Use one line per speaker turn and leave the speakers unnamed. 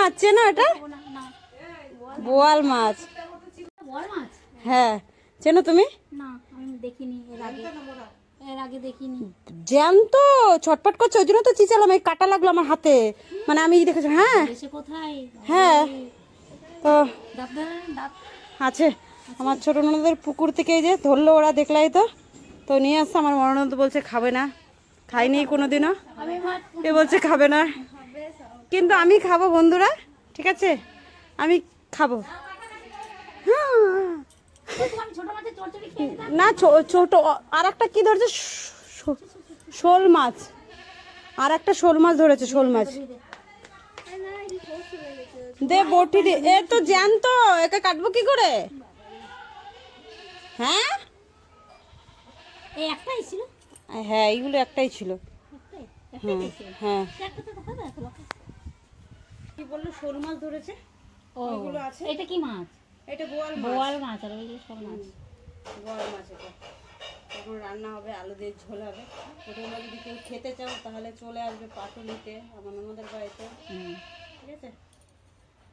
মাছ চেনো এটা? বোয়াল মাছ। হ্যাঁ, চেনো তুমি?
না, আমি দেখিনি এর আগে দেখিনি।
জ্যান্ত ছটপট করছে, ওই জন্য তো চিচালাম, এই কাটা লাগলো আমার হাতে, মানে আমি দেখেছি। হ্যাঁ
কোথায়?
হ্যাঁ, তো
দাঁত
আছে আমার ছোট ননদের পুকুর থেকে, এই যে ধরলো ওরা, দেখলাই তো। তো নিয়ে আসছে, আমার বড় ননদ বলছে খাবে না, খাইনি কোনোদিনও, এ বলছে খাবে না, কিন্তু আমি খাবো বন্ধুরা, ঠিক আছে, আমি খাবো। না ছোট আর একটা কি ধরেছে, শোল মাছ, আর একটা শোল মাছ ধরেছে, শোল মাছ। দে বটি দে, এ তো জ্যান্ত, একে কাটবো কি করে? হ্যাঁ
এই একটাই ছিল।
হ্যাঁ, এইগুলো একটাই ছিল। হ্যাঁ হ্যাঁ, কি বললো, শোল মাছ ধরেছে। ওইগুলো আছে।
এটা কি মাছ?
এটা বোয়াল মাছ।
বোয়াল মাছ, আর ওইগুলো শোল মাছ।
বোয়াল মাছ। এটা এখন রান্না হবে, আলু দিয়ে ঝোল হবে। তোমরা যদি কেউ খেতে চাও তাহলে চলে আসবে পাটুলিতে আমার ননদের বাড়িতে, ঠিক আছে।